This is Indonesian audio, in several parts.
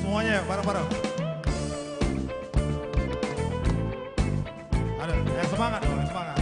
semuanya ya, bareng-bareng. Ada, yang semangat dong, yang semangat.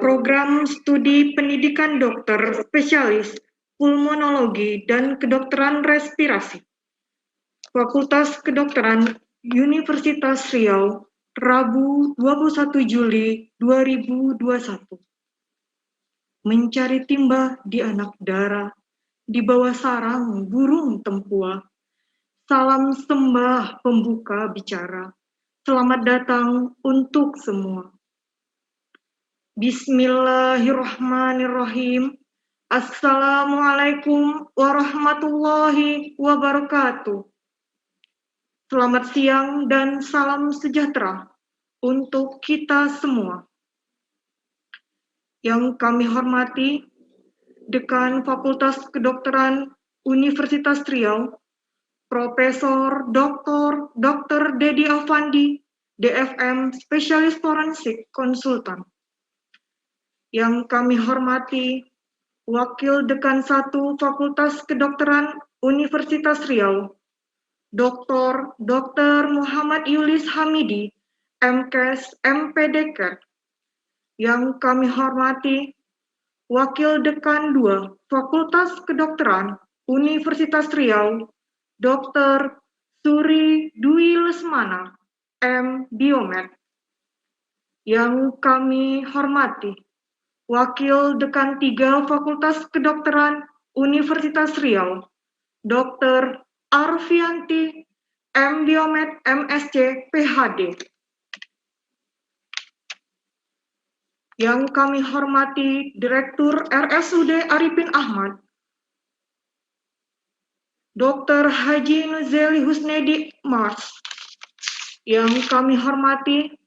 Program Studi Pendidikan Dokter Spesialis Pulmonologi dan Kedokteran Respirasi, Fakultas Kedokteran Universitas Riau, Rabu 21 Juli 2021. Mencari timba di anak dara, di bawah sarang burung tempua. Salam sembah pembuka bicara. Selamat datang untuk semua. Bismillahirrahmanirrahim. Assalamualaikum warahmatullahi wabarakatuh. Selamat siang dan salam sejahtera untuk kita semua. Yang kami hormati, Dekan Fakultas Kedokteran Universitas Riau, Profesor Dr. Dedi Afandi, DFM Spesialis Forensik Konsultan. Yang kami hormati, Wakil Dekan 1 Fakultas Kedokteran Universitas Riau, Dr. Muhammad Yulis Hamidi, MKes MPDK. Yang kami hormati, Wakil Dekan 2 Fakultas Kedokteran Universitas Riau, Dr. Suri Dwi Lesmana, M. Biomed. Yang kami hormati, Wakil Dekan 3 Fakultas Kedokteran Universitas Riau, Dr. Arfianti, M. Biomed, MSc, PhD. Yang kami hormati Direktur RSUD Arifin Ahmad, Dr. Haji Nuzeli Husnedi Mars. Yang kami hormati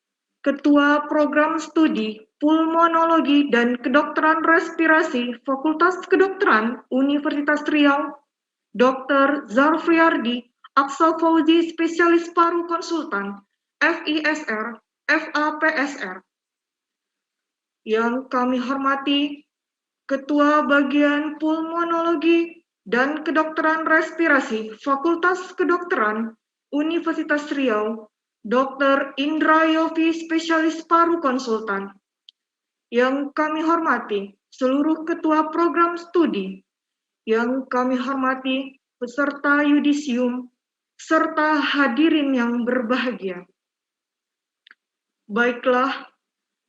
Ketua Program Studi Pulmonologi dan Kedokteran Respirasi Fakultas Kedokteran Universitas Riau, Dr. Zarfriardi Aksa Fauzi Spesialis Paru Konsultan, FISR, FAPSR. Yang kami hormati Ketua Bagian Pulmonologi dan Kedokteran Respirasi Fakultas Kedokteran Universitas Riau, Dr. Indra Yofi Spesialis Paru Konsultan. Yang kami hormati seluruh ketua program studi, yang kami hormati peserta yudisium, serta hadirin yang berbahagia. Baiklah,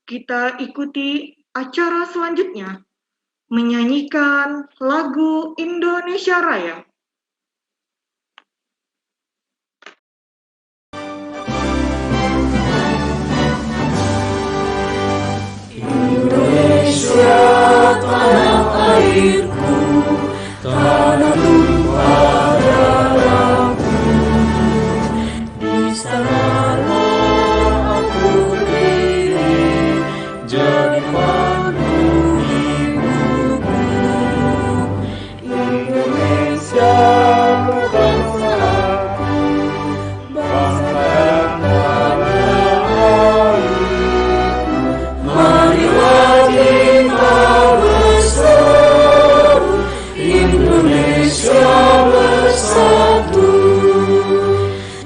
kita ikuti acara selanjutnya, menyanyikan lagu Indonesia Raya. Indonesia tanah airku, tanah tumpah darahku. Di sanalah aku diri, jadi pandu hidupku. Indonesia bangsaku, bangsa dan tanah airku. Marilah kita bersatu, Indonesia bersatu.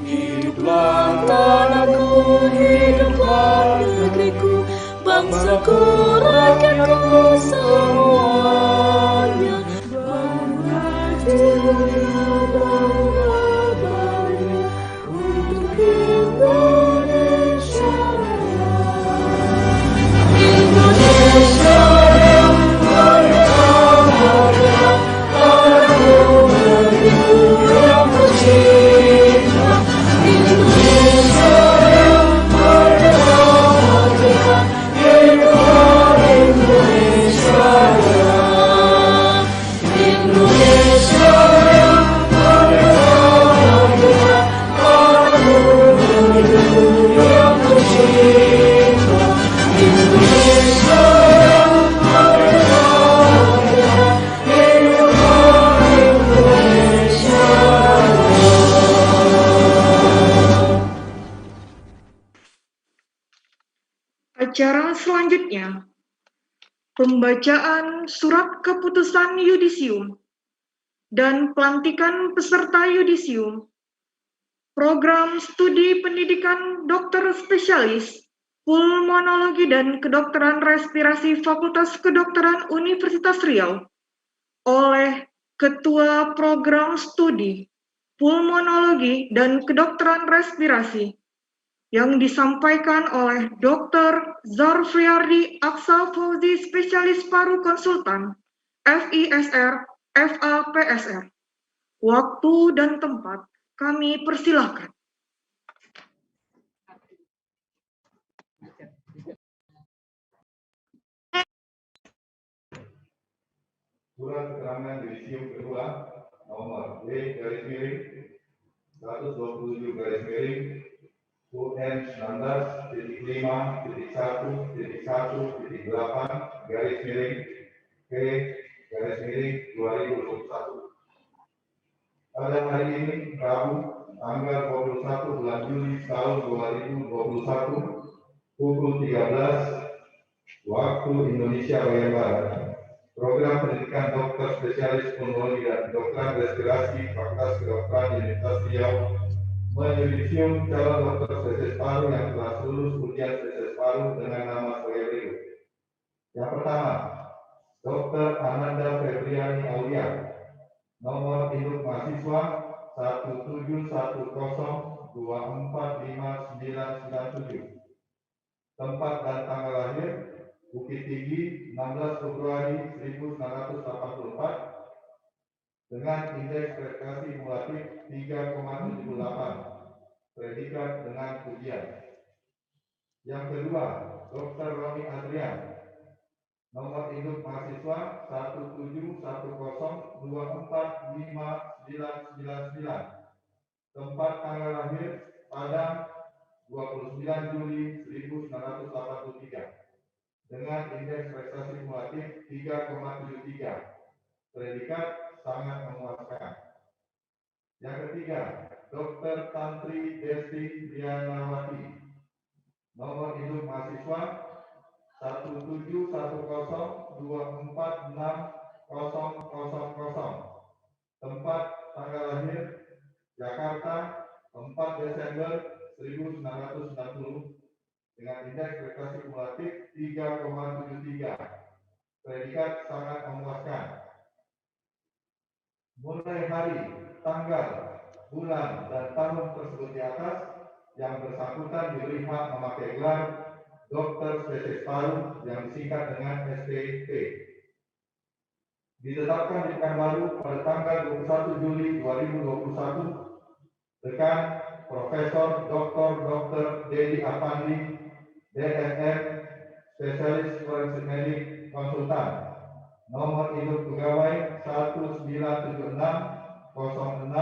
Hiduplah tanahku, hiduplah negeriku, bangsaku, rakyatku semuanya. Bangunlah dunia, bangunlah bahagia untuk Indonesia Raya. Indonesia yang merdeka, merdeka, tanahku negeriku yang tercinta. Indonesia yang merdeka, merdeka, hiduplah Indonesia Raya. Indonesia yang merdeka, merdeka, tanahku negeriku yang tercinta. Indonesia yang merdeka, merdeka, hiduplah Indonesia Raya. Acara selanjutnya, pembacaan surat keputusan yudisium dan pelantikan peserta yudisium, program studi pendidikan dokter spesialis, pulmonologi dan kedokteran respirasi Fakultas Kedokteran Universitas Riau oleh Ketua Program Studi Pulmonologi dan Kedokteran Respirasi yang disampaikan oleh Dr. Zarfriardi Aksa Fauzi Spesialis Paru Konsultan, FISR, FAPSR. Waktu dan tempat kami persilahkan. Surat keterangan yudisium kedua nomor B/19-19-5.1/P/2021. Pada hari ini, Rabu, tanggal 21 bulan Juli tahun 2021, pukul 13 waktu Indonesia bagian Barat. Program pendidikan dokter spesialis pulmonologi dan kedokteran respirasi Fakultas Kedokteran Universitas Riau menyudisium calon dokter spesialis paru yang telah lulus ujian spesialis paru dengan nama sebagai berikut. Yang pertama, Dr. Ananda Febriani Aulia, nomor induk mahasiswa 17102459997. Tempat dan tanggal lahir Bukit Tinggi 16 Februari 1984 dengan indeks prestasi kumulatif 3,78, predikat dengan ujian. Yang kedua, Dr. Roni Adrian, Nomor induk mahasiswa 17102459999. Tempat tanggal lahir Padang 29 Juli 1983 dengan indeks prestasi kumulatif 3,73. Predikat sangat memuaskan. Yang ketiga, Dr. Tantri Desti Dianawati. Nomor induk mahasiswa 17102460000. Tempat tanggal lahir Jakarta 4 Desember 1990 dengan indeks prestasi kumulatif 3,73. Predikat sangat memuaskan. Mulai hari, tanggal, bulan, dan tahun tersebut di atas, yang bersangkutan diberi hak memakai gelar Dokter Spesialis Paru yang disingkat dengan SPP. Ditetapkan di Pekanbaru pada tanggal 21 Juli 2021, Dekan Profesor Dr. Dedi Afandi, DSM, Spesialis Forensik Medik Konsultan. Nomor induk pegawai 1976-2001-12-100.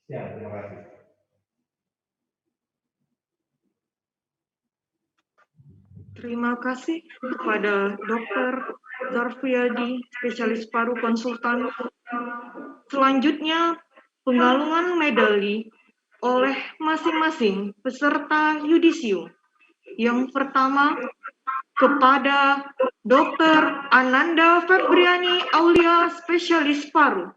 Sekian, terima kasih. Terima kasih kepada Dr. Zarfiadi, spesialis paru konsultan. Selanjutnya, penggalungan medali oleh masing-masing peserta yudisium. Yang pertama, kepada Dr. Ananda Febriani Aulia, spesialis paru.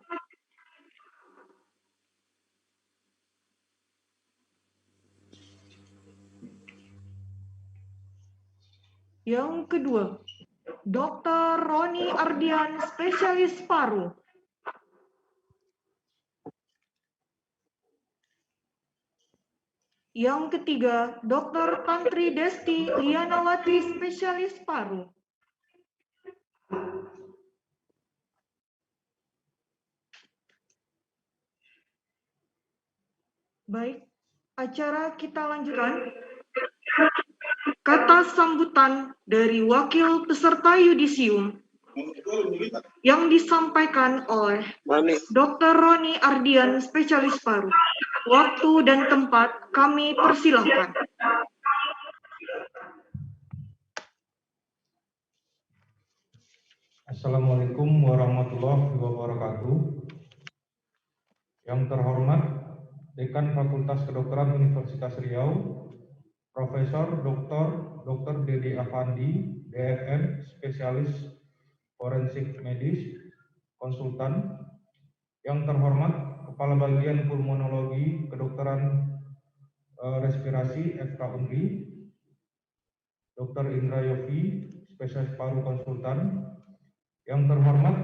Yang kedua, Dr. Roni Ardian, spesialis paru. Yang ketiga, Dr. Tantri Desti Lianawati, spesialis paru. Baik, acara kita lanjutkan. Kata sambutan dari wakil peserta yudisium yang disampaikan oleh Dr. Roni Ardian, spesialis paru. Waktu dan tempat kami persilahkan. Assalamualaikum warahmatullahi wabarakatuh. Yang terhormat Dekan Fakultas Kedokteran Universitas Riau, Profesor Dr. Dedi Afandi, DSM, Spesialis Forensik Medis, Konsultan. Yang terhormat Kepala Bagian Pulmonologi Kedokteran Respirasi FK Unri, Dr. Indra Yofi, Spesialis Paru Konsultan. Yang terhormat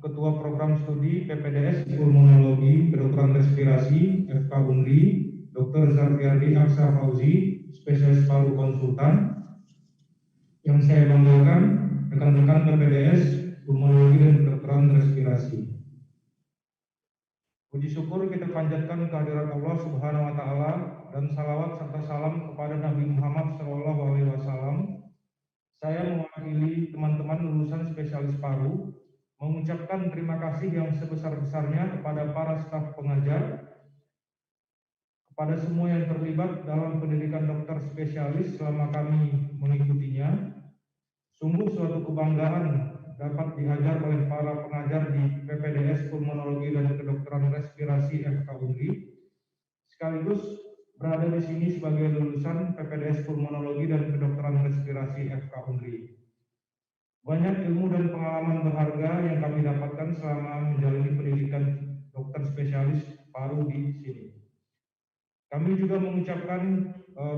Ketua Program Studi PPDS Pulmonologi Kedokteran Respirasi FK Unri, Dr. Zarfiadi Aksa Fauzi, Spesialis Paru Konsultan. Yang saya banggakan rekan-rekan PPDS Pulmonologi dan Kedokteran Respirasi. Puji syukur kita panjatkan kehadirat Allah Subhanahu wa taala dan salawat serta salam kepada Nabi Muhammad SAW. Saya mewakili teman-teman lulusan spesialis paru mengucapkan terima kasih yang sebesar-besarnya kepada para staf pengajar, kepada semua yang terlibat dalam pendidikan dokter spesialis selama kami mengikutinya. Sungguh suatu kebanggaan dapat diajar oleh para pengajar di PPDS Pulmonologi dan Kedokteran Respirasi FK Unri, sekaligus berada di sini sebagai lulusan PPDS Pulmonologi dan Kedokteran Respirasi FK Unri. Banyak ilmu dan pengalaman berharga yang kami dapatkan selama menjalani pendidikan dokter spesialis paru di sini. Kami juga mengucapkan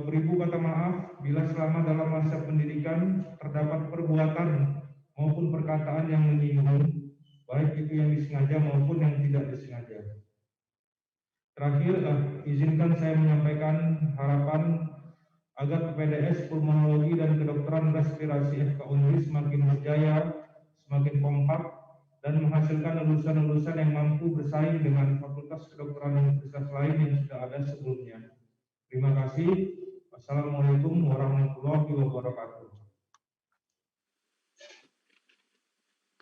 beribu kata maaf bila selama dalam masa pendidikan terdapat perbuatan maupun perkataan yang menyinggung, baik itu yang disengaja maupun yang tidak disengaja. Terakhir, izinkan saya menyampaikan harapan agar PPDS Pulmonologi dan Kedokteran Respirasi FK Unri semakin berjaya, semakin kompak, dan menghasilkan lulusan-lulusan yang mampu bersaing dengan fakultas kedokteran universitas lain yang sudah ada sebelumnya. Terima kasih. Wassalamualaikum warahmatullahi wabarakatuh.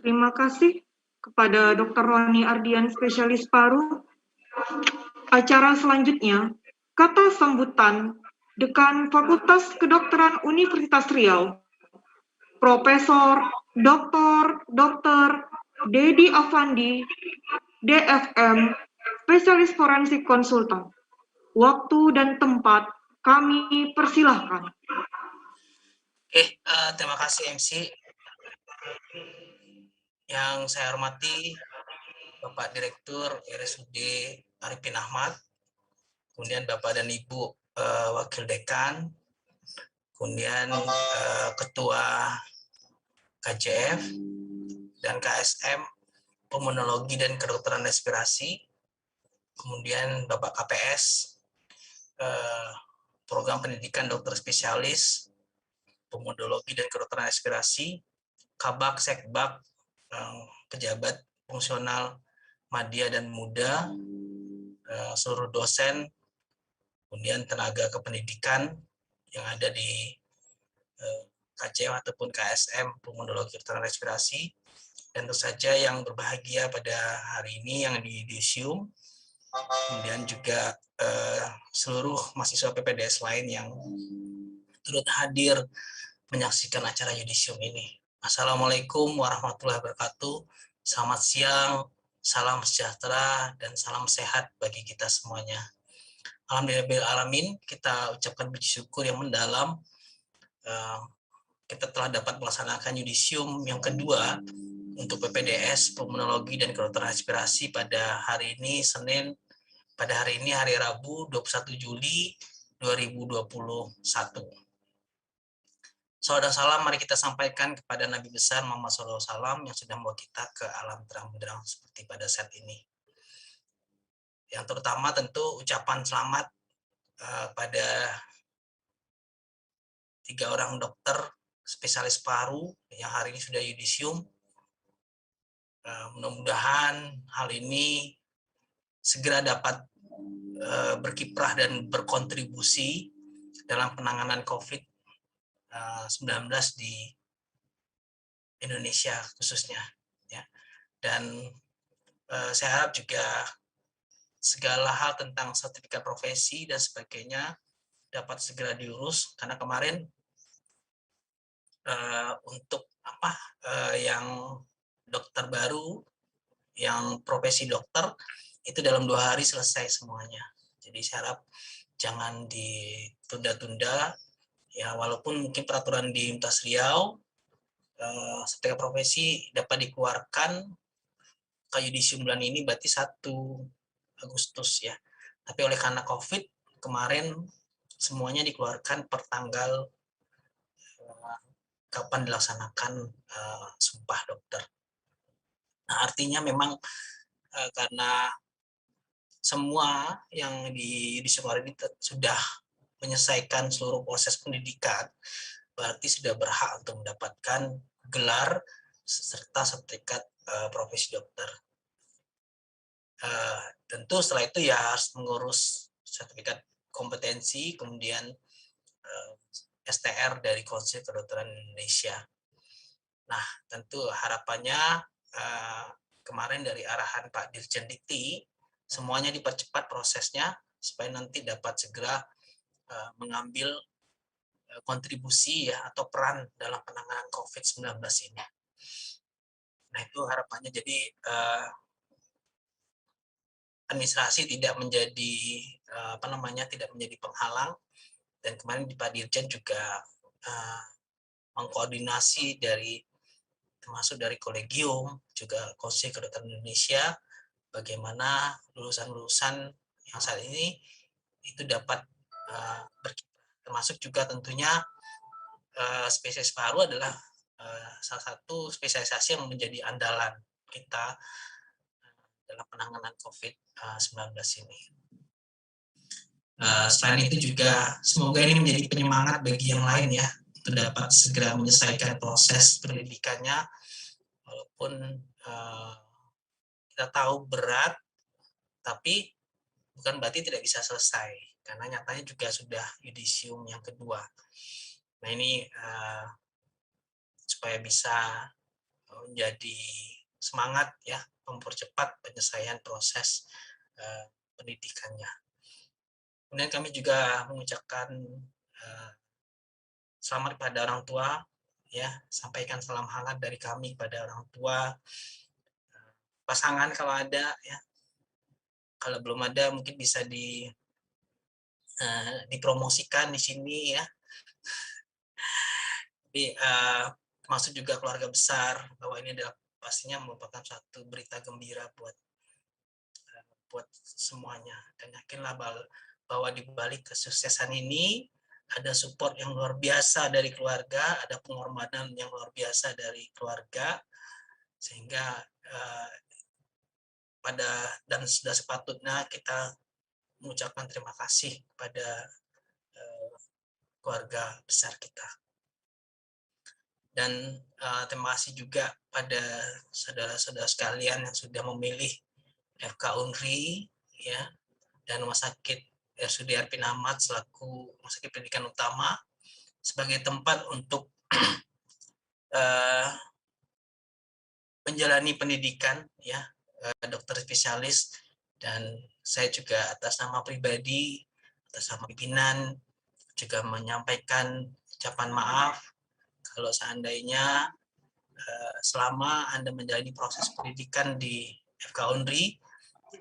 Terima kasih kepada Dr. Roni Ardian, spesialis paru. Acara selanjutnya, kata sambutan Dekan Fakultas Kedokteran Universitas Riau, Profesor Dr. Dedi Afandi, DFM, spesialis forensik konsultan. Waktu dan tempat kami persilahkan. Terima kasih MC. Yang saya hormati Bapak Direktur RSUD Arifin Ahmad, kemudian Bapak dan Ibu Wakil Dekan, kemudian Ketua KJF dan KSM Pulmonologi dan Kedokteran Respirasi, kemudian Bapak KPS Program Pendidikan Dokter Spesialis Pulmonologi dan Kedokteran Respirasi, Kabak, Sekbak, pejabat fungsional Madya dan Muda, seluruh dosen, kemudian tenaga kependidikan yang ada di KJM ataupun KSM Pulmonologi Kedokteran Respirasi, dan tentu saja yang berbahagia pada hari ini yang di Yudisium, kemudian juga seluruh mahasiswa PPDS lain yang turut hadir menyaksikan acara Yudisium ini. Assalamualaikum warahmatullahi wabarakatuh. Selamat siang, salam sejahtera, dan salam sehat bagi kita semuanya. Alhamdulillahirrahmanirrahim, kita ucapkan puji syukur yang mendalam. Kita telah dapat melaksanakan Yudisium yang kedua untuk PPDS, Pulmonologi dan Kedokteran Respirasi pada hari ini, Senin, pada hari ini hari Rabu 21 Juli 2021. Salam dan salam mari kita sampaikan kepada Nabi besar Muhammad SAW yang sudah membawa kita ke alam terang benderang seperti pada saat ini. Yang terutama tentu ucapan selamat pada 3 orang dokter spesialis paru yang hari ini sudah Yudisium. Mudah-mudahan hal ini segera dapat berkiprah dan berkontribusi dalam penanganan COVID-19 di Indonesia khususnya, ya. Dan saya harap juga segala hal tentang sertifikat profesi dan sebagainya dapat segera diurus, karena kemarin untuk yang dokter baru, yang profesi dokter itu dalam 2 hari selesai semuanya. Jadi saya harap jangan ditunda-tunda, ya, walaupun mungkin peraturan di Universitas Riau sertifikat profesi dapat dikeluarkan ke Yudisium bulan ini, berarti 1 Agustus ya. Tapi oleh karena COVID kemarin semuanya dikeluarkan per tanggal kapan dilaksanakan sumpah dokter. Nah, artinya memang karena semua yang di Yudisium ini sudah menyelesaikan seluruh proses pendidikan, berarti sudah berhak untuk mendapatkan gelar serta sertifikat profesi dokter. Tentu setelah itu ya harus mengurus sertifikat kompetensi, kemudian STR dari Konsil Kedokteran Indonesia. Nah, tentu harapannya kemarin dari arahan Pak Dirjen Dikti, semuanya dipercepat prosesnya supaya nanti dapat segera mengambil kontribusi ya atau peran dalam penanganan COVID-19 ini. Nah, itu harapannya, jadi administrasi tidak menjadi tidak menjadi penghalang, dan kemarin di Pak Dirjen juga mengkoordinasi termasuk dari kolegium juga Konsil Kedokteran Indonesia, bagaimana lulusan-lulusan yang saat ini itu dapat termasuk juga tentunya spesialis paru adalah salah satu spesialisasi yang menjadi andalan kita dalam penanganan COVID-19 ini. Selain itu juga semoga ini menjadi penyemangat bagi yang lain ya, untuk dapat segera menyelesaikan proses pendidikannya, walaupun kita tahu berat, tapi bukan berarti tidak bisa selesai, karena nyatanya juga sudah yudisium yang kedua. Nah ini supaya bisa menjadi semangat ya, mempercepat penyelesaian proses pendidikannya. Kemudian kami juga mengucapkan selamat kepada orang tua, ya, sampaikan salam hangat dari kami kepada orang tua, pasangan kalau ada, ya. Kalau belum ada mungkin bisa dipromosikan di sini ya. Tapi maksud juga keluarga besar, bahwa ini adalah pastinya merupakan satu berita gembira buat semuanya, dan yakinlah bahwa di balik kesuksesan ini ada support yang luar biasa dari keluarga, ada pengorbanan yang luar biasa dari keluarga, sehingga dan sudah sepatutnya kita mengucapkan terima kasih kepada keluarga besar kita. Dan terima kasih juga pada saudara-saudara sekalian yang sudah memilih FK Unri, ya, dan Rumah Sakit RSUD Arifin Ahmad selaku Rumah Sakit Pendidikan Utama sebagai tempat untuk menjalani pendidikan, ya, dokter spesialis. Dan saya juga atas nama pribadi, atas nama pimpinan juga menyampaikan ucapan maaf kalau seandainya selama Anda menjalani proses pendidikan di FK Unri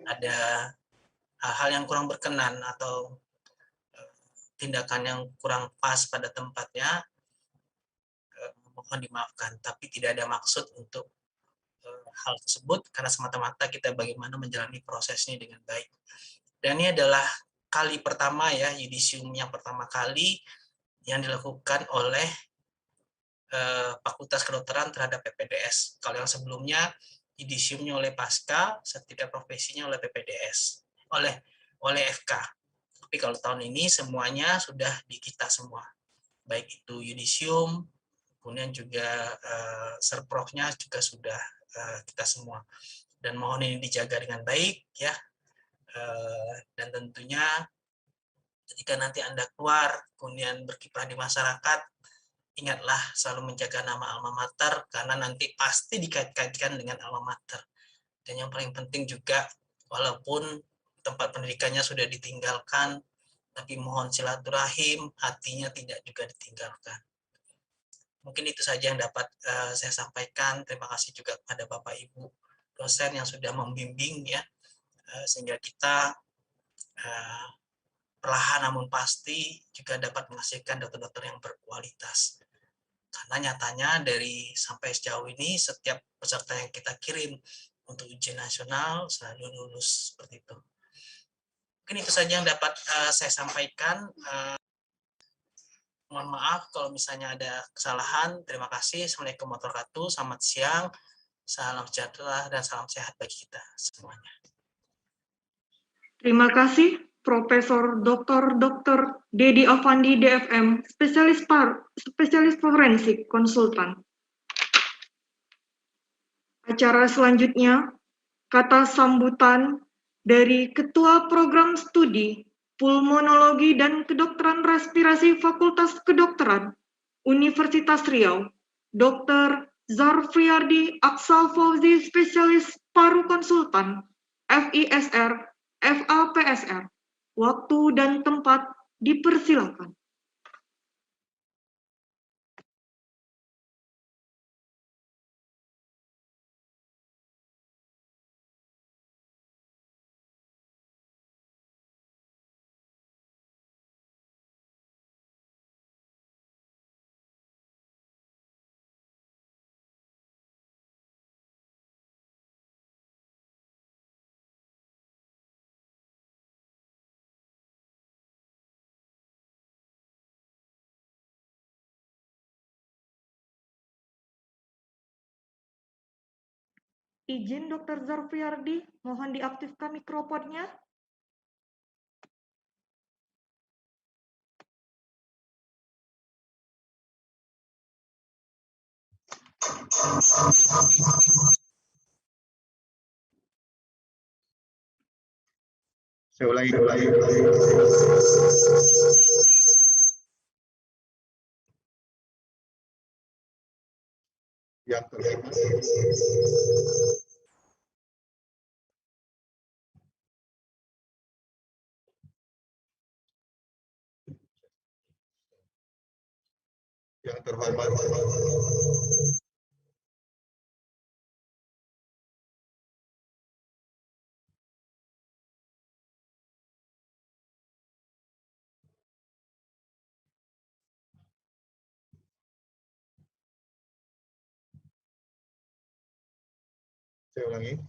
ada hal-hal yang kurang berkenan atau tindakan yang kurang pas pada tempatnya, mohon dimaafkan, tapi tidak ada maksud untuk hal tersebut, karena semata-mata kita bagaimana menjalani proses ini dengan baik. Dan ini adalah kali pertama ya, yudisium yang pertama kali yang dilakukan oleh Fakultas Kedokteran terhadap PPDS. Kalau yang sebelumnya yudisiumnya oleh Pasca, sertifikat profesinya oleh PPDS, oleh FK. Tapi kalau tahun ini semuanya sudah di kita semua, baik itu yudisium, kemudian juga serprofnya juga sudah kita semua. Dan mohon ini dijaga dengan baik ya. Dan tentunya ketika nanti Anda keluar kemudian berkiprah di masyarakat, ingatlah selalu menjaga nama alma mater, karena nanti pasti dikait-kaitkan dengan alma mater. Dan yang paling penting juga, walaupun tempat pendidikannya sudah ditinggalkan, tapi mohon silaturahim, hatinya tidak juga ditinggalkan. Mungkin itu saja yang dapat saya sampaikan. Terima kasih juga kepada Bapak Ibu dosen yang sudah membimbing ya, sehingga kita perlahan namun pasti juga dapat menghasilkan dokter-dokter yang berkualitas. Karena nyatanya dari sampai sejauh ini setiap peserta yang kita kirim untuk ujian nasional selalu lulus seperti itu. Mungkin itu saja yang dapat saya sampaikan. Mohon maaf kalau misalnya ada kesalahan. Terima kasih. Assalamualaikum warahmatullahi wabarakatuh. Selamat siang. Salam sejahtera dan salam sehat bagi kita semuanya. Terima kasih Profesor Dr. Dedi Afandi DFM, spesialis forensik konsultan. Acara selanjutnya, kata sambutan dari Ketua Program Studi Pulmonologi dan Kedokteran Respirasi Fakultas Kedokteran Universitas Riau, Dr. Zarfriardi Aksal Fauzi, spesialis paru konsultan, FISR, FAPSR. Waktu dan tempat dipersilakan. Izin Dr. Zarfriardi, mohon diaktifkan mikrofonnya. Saya ulangi. Yang terhormat saya ulangi.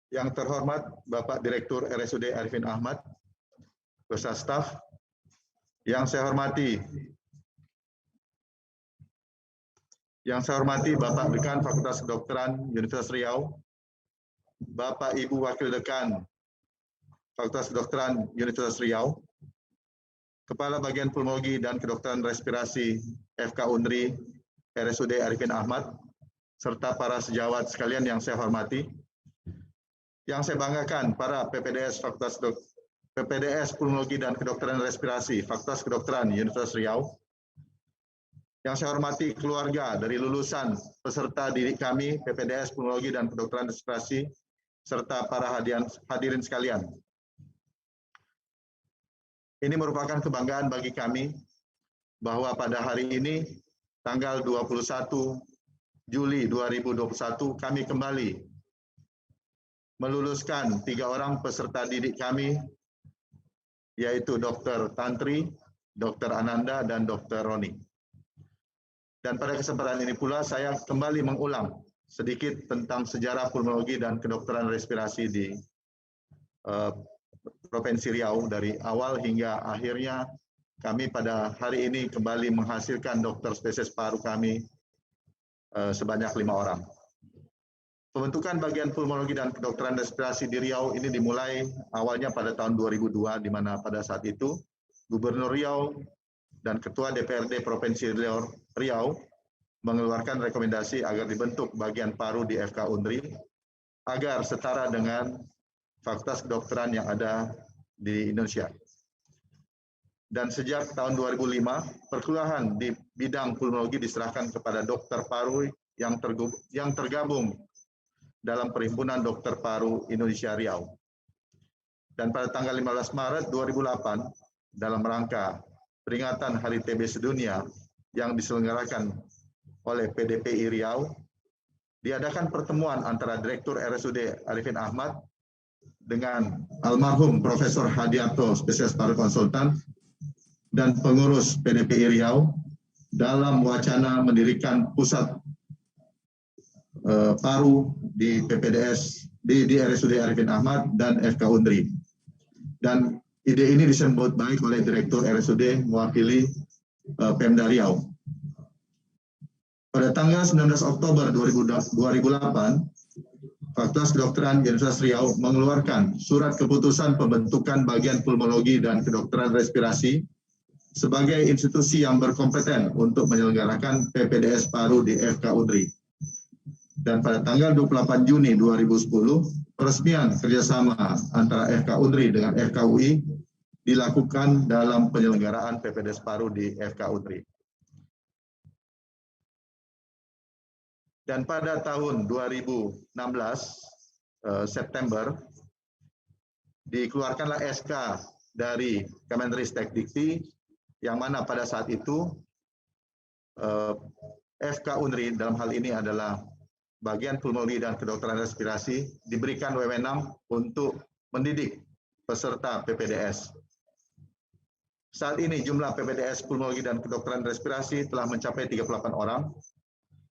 Yang terhormat Bapak Direktur RSUD Arifin Ahmad beserta staf. Yang saya hormati Bapak Dekan Fakultas Kedokteran Universitas Riau, Bapak Ibu Wakil Dekan Fakultas Kedokteran Universitas Riau, Kepala Bagian Pulmonologi dan Kedokteran Respirasi FK Unri RSUD Arifin Ahmad, serta para sejawat sekalian yang saya hormati. Yang saya banggakan para PPDS Pulmonologi dan Kedokteran Respirasi Fakultas Kedokteran Universitas Riau. Yang saya hormati keluarga dari lulusan peserta didik kami PPDS Pulmonologi dan Kedokteran Respirasi serta para hadirin sekalian. Ini merupakan kebanggaan bagi kami bahwa pada hari ini tanggal 21 Juli 2021 kami kembali meluluskan 3 orang peserta didik kami, yaitu Dr. Tantri, Dr. Ananda, dan Dr. Roni. Dan pada kesempatan ini pula saya kembali mengulang sedikit tentang sejarah pulmonologi dan kedokteran respirasi di Provinsi Riau dari awal hingga akhirnya kami pada hari ini kembali menghasilkan dokter spesialis paru kami sebanyak 5 orang. Pembentukan bagian pulmonologi dan kedokteran respirasi di Riau ini dimulai awalnya pada tahun 2002, di mana pada saat itu Gubernur Riau dan Ketua DPRD Provinsi Riau mengeluarkan rekomendasi agar dibentuk bagian paru di FK Unri agar setara dengan fakultas kedokteran yang ada di Indonesia. Dan sejak tahun 2005, perkuliahan di bidang pulmonologi diserahkan kepada dokter paru yang tergabung dalam Perhimpunan Dokter Paru Indonesia Riau. Dan pada tanggal 15 Maret 2008, dalam rangka peringatan Hari TB Sedunia yang diselenggarakan oleh PDPI Riau, diadakan pertemuan antara Direktur RSUD Arifin Ahmad dengan almarhum Profesor Hadianto, spesialis paru konsultan, dan pengurus PDPI Riau dalam wacana mendirikan pusat paru di PPDS di RSUD Arifin Ahmad dan FK Unri. Dan ide ini disambut baik oleh Direktur RSUD mewakili Pemda Riau. Pada tanggal 19 Oktober 2008, Fakultas Kedokteran Universitas Riau mengeluarkan surat keputusan pembentukan bagian pulmonologi dan kedokteran respirasi sebagai institusi yang berkompeten untuk menyelenggarakan PPDS paru di FK Unri. Dan pada tanggal 28 Juni 2010, peresmian kerjasama antara FK Unri dengan FK UI dilakukan dalam penyelenggaraan PPDS paru di FK Unri. Dan pada tahun 2016, September, dikeluarkanlah SK dari Kemenristek Dikti, yang mana pada saat itu FK Unri dalam hal ini adalah bagian pulmonologi dan kedokteran respirasi diberikan wewenang untuk mendidik peserta PPDS. Saat ini jumlah PPDS pulmonologi dan kedokteran respirasi telah mencapai 38 orang,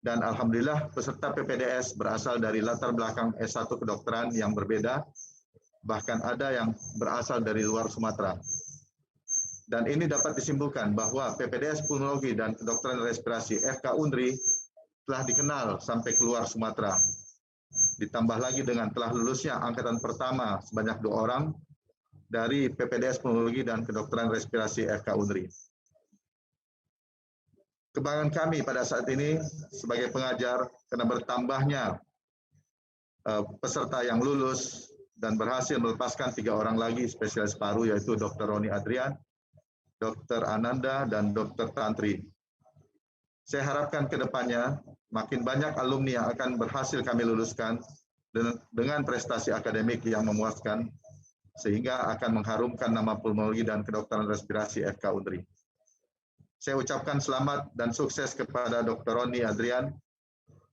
dan alhamdulillah peserta PPDS berasal dari latar belakang S1 kedokteran yang berbeda, bahkan ada yang berasal dari luar Sumatera. Dan ini dapat disimpulkan bahwa PPDS pulmonologi dan kedokteran respirasi FK Unri telah dikenal sampai keluar Sumatera. Ditambah lagi dengan telah lulusnya angkatan pertama sebanyak 2 orang dari PPDS Pulmonologi dan Kedokteran Respirasi FK Unri. Kebanggaan kami pada saat ini sebagai pengajar karena bertambahnya peserta yang lulus dan berhasil melepaskan 3 orang lagi spesialis paru, yaitu Dr. Roni Adrian, Dr. Ananda, dan Dr. Tantri. Saya harapkan ke depannya makin banyak alumni yang akan berhasil kami luluskan dengan prestasi akademik yang memuaskan, sehingga akan mengharumkan nama pulmonologi dan kedokteran respirasi FK Unri. Saya ucapkan selamat dan sukses kepada Dr. Roni Adrian,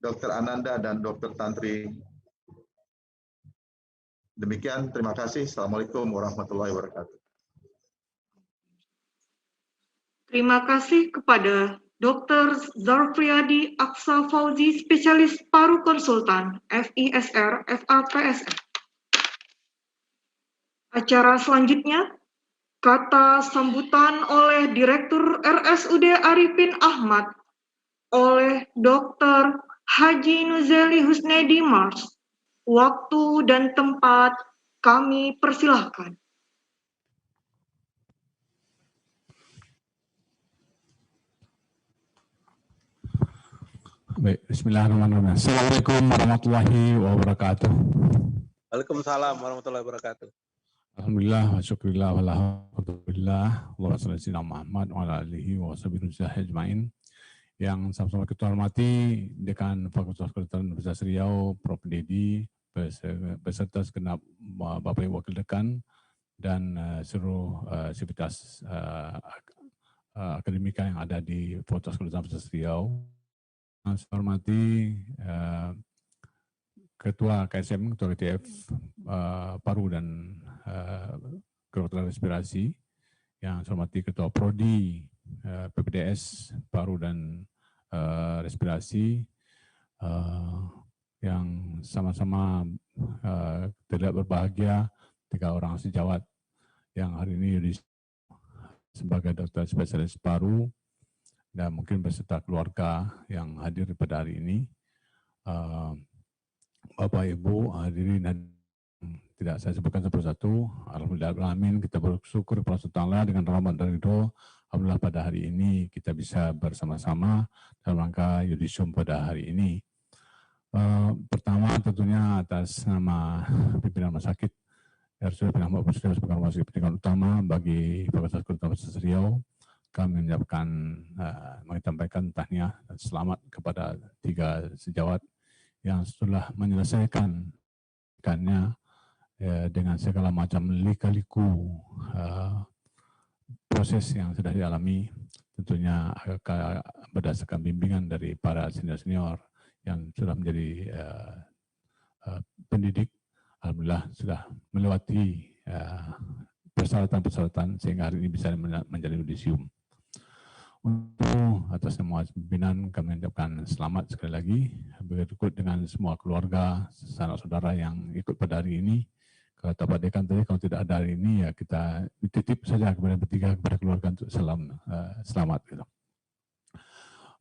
Dr. Ananda, dan Dr. Tantri. Demikian, terima kasih. Assalamualaikum warahmatullahi wabarakatuh. Terima kasih kepada Dr. Zarfriadi Aksa Fauzi, Spesialis Paru Konsultan, FISR, FAPSR. Acara selanjutnya, kata sambutan oleh Direktur RSUD Arifin Ahmad oleh Dr. Haji Nuzeli Husnedi Mars. Waktu dan tempat kami persilahkan. Baik, bismillahirrahmanirrahim. Assalamualaikum warahmatullahi wabarakatuh. Waalaikumsalam warahmatullahi wabarakatuh. Alhamdulillah wa syukurillah wa alhamdulillah wa sallallahu alaihi Muhammad wa ala alihi wa sahbihi ajmain. Yang sama-sama kita hormati Dekan Fakultas Kedokteran Universitas Riau, Prof. Dedi, beserta segenap Bapak Ibu Wakil Dekan dan seluruh sivitas akademika yang ada di Fakultas Kedokteran Universitas Riau. Saya hormati Ketua KSM, Ketua KTF Paru dan Kedokteran Respirasi, yang saya hormati Ketua Prodi PPDS Paru dan Respirasi, yang sama-sama tidak berbahagia 3 orang sejawat yang hari ini sebagai dokter spesialis paru dan mungkin beserta keluarga yang hadir pada hari ini. Bapak, Ibu, hadirin dan tidak saya sebutkan satu-satu. Alhamdulillah, kita bersyukur kepada Allah dengan rahmat dan ridho. Alhamdulillah pada hari ini kita bisa bersama-sama dalam rangka yudisium pada hari ini. Pertama tentunya atas nama pimpinan Rumah Sakit RSUD Ahmad Basri sebagai rumah sakit pendidikan utama bagi Fakultas Kedokteran Universitas Riau, kami menyampaikan tahniah dan selamat kepada 3 sejawat yang sudah menyelesaikan dengan segala macam lika-liku proses yang sudah dialami, tentunya berdasarkan bimbingan dari para senior-senior yang sudah menjadi pendidik. Alhamdulillah sudah melewati persyaratan-persyaratan sehingga hari ini bisa menjadi yudisium. Untuk atas semua pimpinan kami ucapkan selamat sekali lagi, berikut dengan semua keluarga, sanak saudara yang ikut pada hari ini. Kata Pak Dekan tadi, kalau tidak ada hari ini ya kita titip saja kepada bertiga, kepada keluarga untuk selamat. Gitu.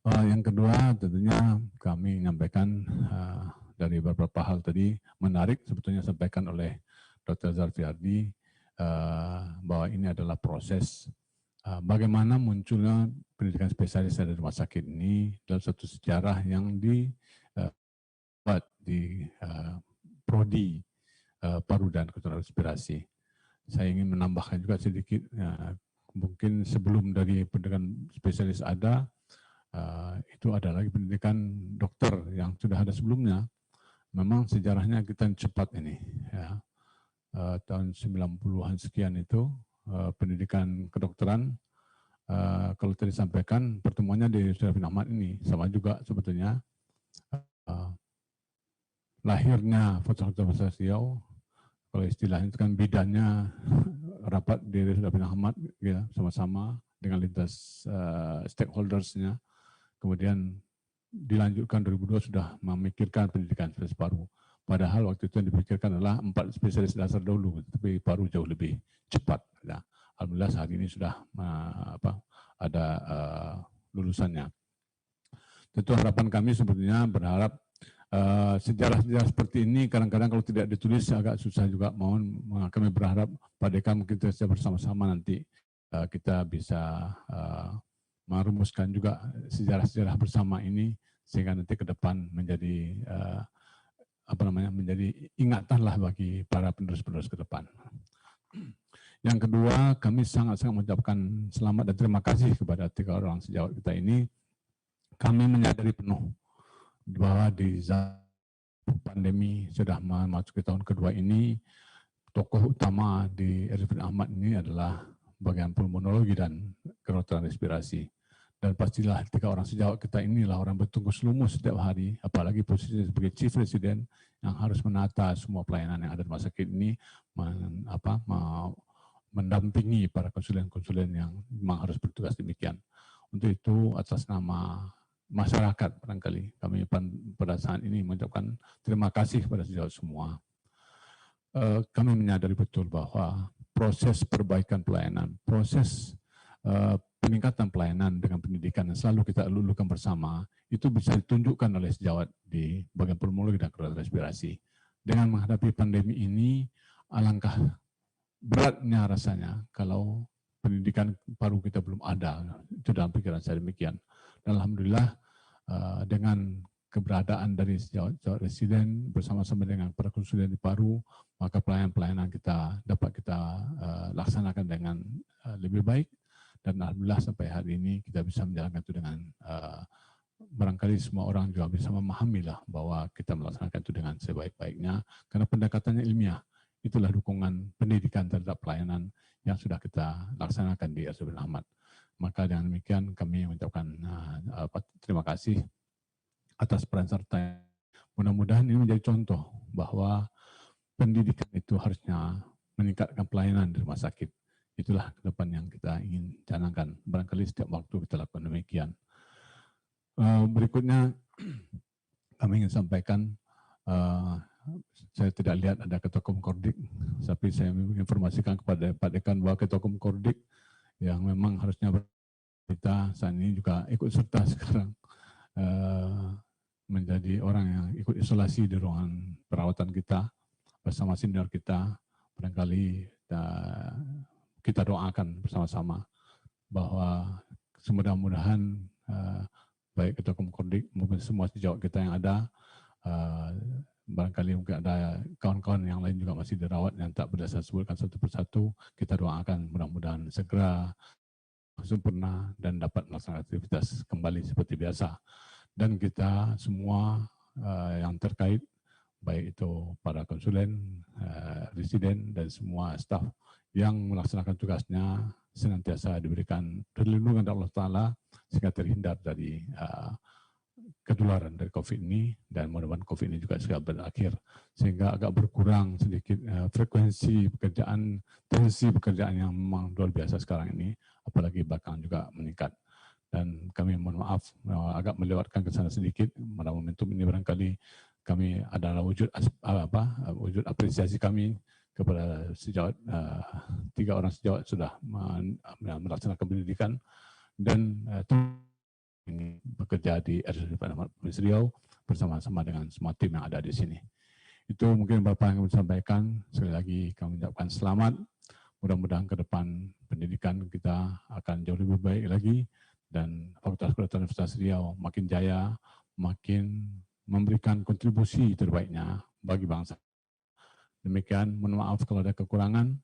Yang kedua tentunya kami menyampaikan dari beberapa hal tadi, menarik sebetulnya sampaikan oleh Dr. Zarfriadi bahwa ini adalah proses bagaimana munculnya pendidikan spesialis dari rumah sakit ini dalam satu sejarah yang dibuat di prodi paru dan kedokteran respirasi. Saya ingin menambahkan juga sedikit, mungkin sebelum dari pendidikan spesialis ada, itu ada lagi pendidikan dokter yang sudah ada sebelumnya. Memang sejarahnya kita cepat ini, ya. Tahun 90-an sekian itu pendidikan kedokteran, kalau tadi disampaikan pertemuannya di Arifin Ahmad ini sama juga sebetulnya lahirnya Fakultas Riau, kalau istilahnya itu kan bidannya rapat di Arifin Ahmad ya, sama-sama dengan lintas stakeholdersnya, kemudian dilanjutkan 2002 sudah memikirkan pendidikan spesialis paru. Padahal waktu itu yang dipikirkan adalah 4 spesialis dasar dulu, tapi paru jauh lebih cepat. Nah, alhamdulillah saat ini sudah ada lulusannya. Tentu harapan kami sebetulnya berharap sejarah-sejarah seperti ini kadang-kadang kalau tidak ditulis agak susah juga. Mohon kami berharap Pak Dekan mungkin kita bersama-sama nanti kita bisa merumuskan juga sejarah-sejarah bersama ini sehingga nanti ke depan menjadi menjadi ingatanlah bagi para penerus-penerus ke depan. Yang kedua, kami sangat-sangat mengucapkan selamat dan terima kasih kepada 3 orang sejawat kita ini. Kami menyadari penuh bahwa di pandemi sudah memasuki tahun kedua ini, tokoh utama di RSUD Ahmad ini adalah bagian pulmonologi dan kedokteran respirasi. Dan pastilah 3 orang sejawat kita inilah orang bertungkus lumus setiap hari, apalagi posisi sebagai Chief Resident yang harus menata semua pelayanan yang ada di rumah sakit ini, mendampingi para konsulen-konsulen yang memang harus bertugas demikian. Untuk itu, atas nama masyarakat barangkali, kami pada saat ini mengucapkan terima kasih kepada sejawat semua. Kami menyadari betul bahwa proses perbaikan pelayanan, proses peningkatan pelayanan dengan pendidikan yang selalu kita lulukan bersama, itu bisa ditunjukkan oleh sejawat di bagian pulmonologi dan kedokteran respirasi. Dengan menghadapi pandemi ini, alangkah beratnya rasanya kalau pendidikan paru kita belum ada. Itu dalam pikiran saya demikian. Dan alhamdulillah dengan keberadaan dari sejawat residen bersama-sama dengan para konsulen di paru, maka pelayanan kita dapat kita laksanakan dengan lebih baik. Dan alhamdulillah sampai hari ini kita bisa menjalankan itu dengan barangkali semua orang juga bisa memahamilah bahwa kita melaksanakan itu dengan sebaik-baiknya karena pendekatannya ilmiah. Itulah dukungan pendidikan terhadap pelayanan yang sudah kita laksanakan di RSUD Ahmad. Maka dengan demikian kami mengucapkan terima kasih atas peran serta. Mudah-mudahan ini menjadi contoh bahwa pendidikan itu harusnya meningkatkan pelayanan di rumah sakit. Itulah ke depan yang kita ingin canangkan. Barangkali setiap waktu kita lakukan demikian. Berikutnya kami ingin sampaikan, saya tidak lihat ada Ketua Komkordik, tapi saya menginformasikan kepada Pak Dekan bahwa Ketua Komkordik yang memang harusnya kita saat ini juga ikut serta sekarang menjadi orang yang ikut isolasi di ruangan perawatan kita bersama senior kita. Barangkali kita doakan bersama-sama bahwa semudah-mudahan baik Ketua Komkordik maupun semua sejawat kita yang ada, barangkali mungkin ada kawan-kawan yang lain juga masih dirawat yang tak berdasar sebutkan satu persatu, kita doakan mudah-mudahan segera sempurna dan dapat melaksanakan aktivitas kembali seperti biasa. Dan kita semua yang terkait, baik itu para konsulen, residen, dan semua staf yang melaksanakan tugasnya senantiasa diberikan perlindungan dari Allah Ta'ala sehingga terhindar dari ketularan dari COVID ini, dan mudah-mudahan COVID ini juga segera berakhir sehingga agak berkurang sedikit frekuensi pekerjaan, tensi pekerjaan yang memang luar biasa sekarang ini, apalagi belakangan juga meningkat. Dan kami mohon maaf agak melewatkan ke sana sedikit. Pada momentum ini barangkali kami adalah wujud apresiasi kami kepada sejawat 3 orang sejawat sudah melaksanakan pendidikan dan ini bekerja di RSUD Ahmad Provinsi Riau bersama-sama dengan semua tim yang ada di sini. Itu mungkin beberapa yang kami sampaikan. Sekali lagi kami ucapkan selamat. Mudah-mudahan ke depan pendidikan kita akan jauh lebih baik lagi dan Fakultas Kedokteran Universitas Riau makin jaya, makin memberikan kontribusi terbaiknya bagi bangsa. Demikian, mohon maaf kalau ada kekurangan.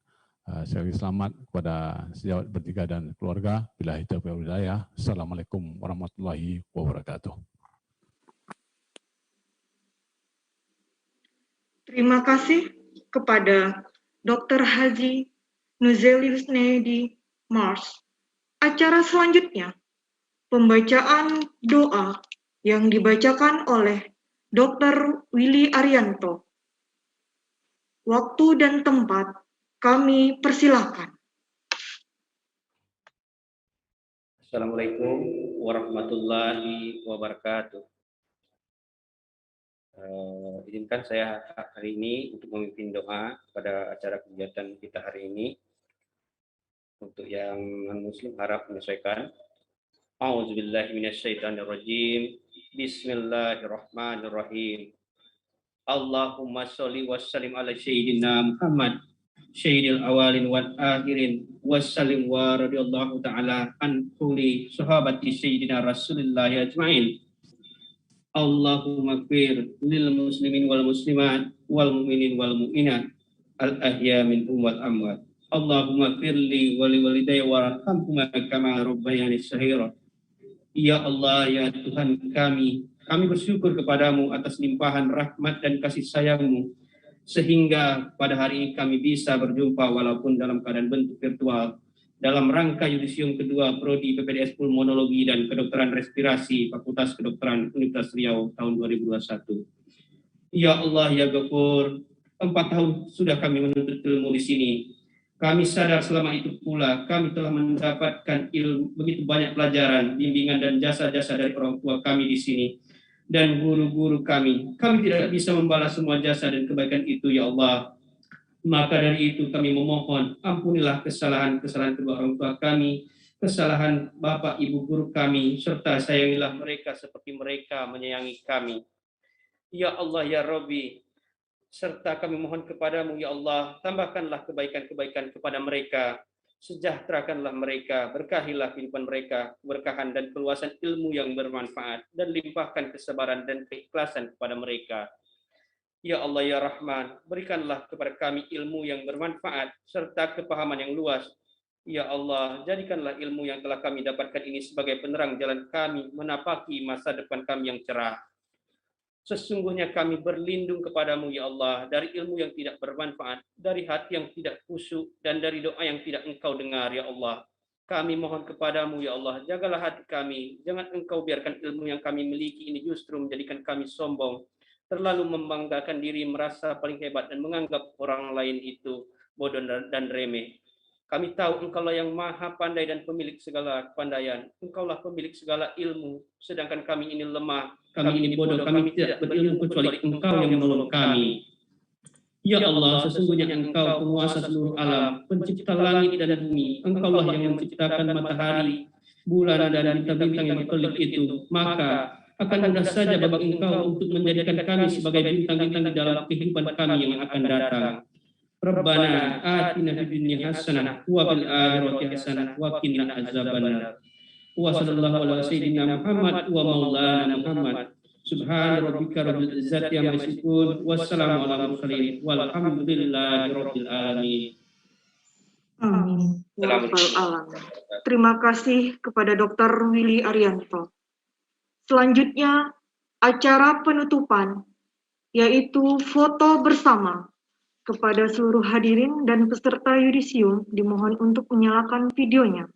Saya selamat kepada sejawat bertiga dan keluarga. Billahi taufiq wal hidayah. Assalamualaikum warahmatullahi wabarakatuh. Terima kasih kepada Dr. Haji Nuzeli Husnedi Mars. Acara selanjutnya, pembacaan doa yang dibacakan oleh Dr. Willy Arianto. Waktu dan tempat kami persilahkan. Assalamualaikum warahmatullahi wabarakatuh. Izinkan saya hari ini untuk memimpin doa pada acara kegiatan kita hari ini. Untuk yang non-muslim harap menyesuaikan. A'udzubillahi minasyaitonirrajim. Bismillahirrahmanirrahim. Allahumma sholli wa sallim ala sayyidina Muhammad sayyidil awalin wal akhirin wassalim wa radhiyallahu ta'ala an kulli sahabati sayyidina Rasulillah ajma'in. Allahumma fir lil muslimin wal muslimat wal mu'minin wal mu'minat al ahya minhum wal amwat. Allahumma firli wali walidayya warhamhuma kama rabbayani shaghira. Ya Allah, ya Tuhan kami bersyukur kepadamu atas limpahan rahmat dan kasih sayang-Mu, sehingga pada hari ini kami bisa berjumpa walaupun dalam keadaan bentuk virtual, dalam rangka yudisium kedua Prodi PPDS Pulmonologi dan Kedokteran Respirasi Fakultas Kedokteran Universitas Riau tahun 2021. Ya Allah, ya Ghafur, 4 tahun sudah kami menuntut ilmu di sini. Kami sadar selama itu pula kami telah mendapatkan begitu banyak pelajaran, bimbingan dan jasa-jasa dari orang tua kami di sini dan guru-guru kami. Kami tidak bisa membalas semua jasa dan kebaikan itu, ya Allah. Maka dari itu kami memohon, ampunilah kesalahan-kesalahan kedua orang tua kami, kesalahan bapak ibu guru kami, serta sayangilah mereka seperti mereka menyayangi kami. Ya Allah, ya Rabbi, serta kami mohon kepadamu, ya Allah, tambahkanlah kebaikan-kebaikan kepada mereka, sejahterakanlah mereka, berkahilah kehidupan mereka, keberkahan dan keluasan ilmu yang bermanfaat, dan limpahkan kesabaran dan keikhlasan kepada mereka. Ya Allah, ya Rahman, berikanlah kepada kami ilmu yang bermanfaat, serta kepahaman yang luas. Ya Allah, jadikanlah ilmu yang telah kami dapatkan ini sebagai penerang jalan kami menapaki masa depan kami yang cerah. Sesungguhnya kami berlindung kepadamu, ya Allah, dari ilmu yang tidak bermanfaat, dari hati yang tidak khusyuk, dan dari doa yang tidak Engkau dengar, ya Allah. Kami mohon kepadamu, ya Allah, jagalah hati kami. Jangan Engkau biarkan ilmu yang kami miliki ini justru menjadikan kami sombong, terlalu membanggakan diri, merasa paling hebat, dan menganggap orang lain itu bodoh dan remeh. Kami tahu Engkaulah yang maha pandai dan pemilik segala kepandaian. Engkaulah pemilik segala ilmu, sedangkan kami ini lemah, kami ini bodoh, kami tidak berilmu kecuali Engkau yang menolong kami. Ya Allah, sesungguhnya Engkau penguasa seluruh alam, pencipta langit dan bumi. Engkaulah yang menciptakan matahari, bulan, dan bintang-bintang yang berkelip itu. Maka akan mudah saja bagi Engkau untuk menjadikan kami sebagai bintang-bintang di dalam kehidupan kami yang akan datang. Rabbana atina fid dunya hasanah wa fil akhirati hasanah wa qina adzabannar. Wa sallallahu ala sayyidina Muhammad wa maulana Muhammad. Subhana rabbika rabbil izzati amma yasifun. Wassalamu ala mursalin walhamdulillahi rabbil alamin. Amin. Ya Rabbal Alamin. Terima kasih kepada Dr. Willy Arianto. Selanjutnya, acara penutupan, yaitu foto bersama. Kepada seluruh hadirin dan peserta yudisium dimohon untuk menyalakan videonya.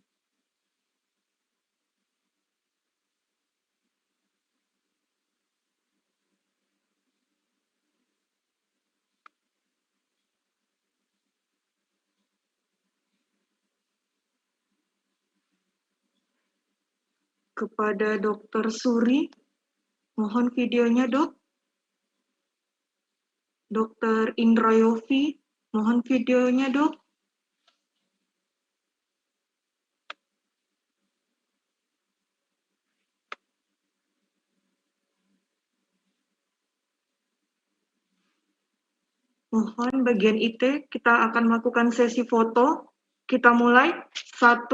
Kepada Dr. Suri, mohon videonya, Dok. Dr. Indra Yofi, mohon videonya, Dok. Mohon bagian IT, kita akan melakukan sesi foto. Kita mulai. 1,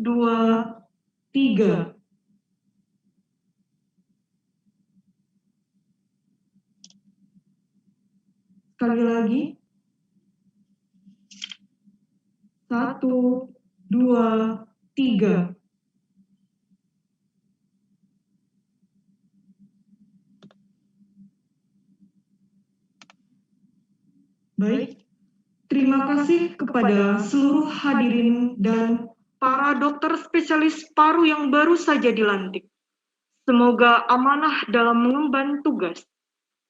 2, 3. Sekali lagi. 1, 2, 3. Baik, terima kasih kepada seluruh hadirin dan para dokter spesialis paru yang baru saja dilantik. Semoga amanah dalam mengemban tugas.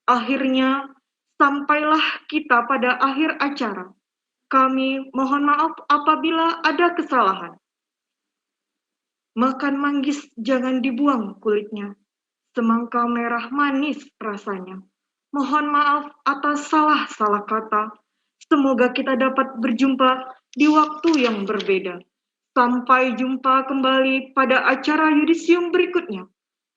Akhirnya, sampailah kita pada akhir acara. Kami mohon maaf apabila ada kesalahan. Makan manggis jangan dibuang kulitnya. Semangka merah manis rasanya. Mohon maaf atas salah-salah kata. Semoga kita dapat berjumpa di waktu yang berbeda. Sampai jumpa kembali pada acara yudisium berikutnya.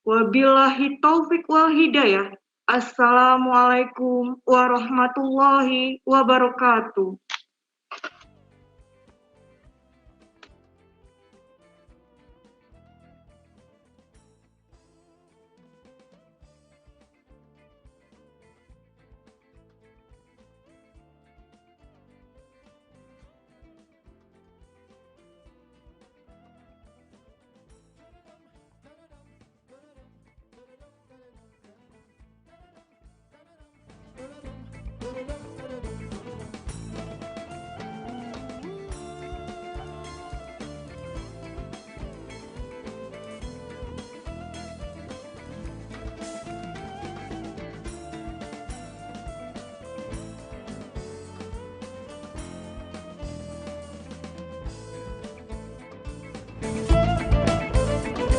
Wabillahi taufik wal hidayah. Assalamualaikum warahmatullahi wabarakatuh.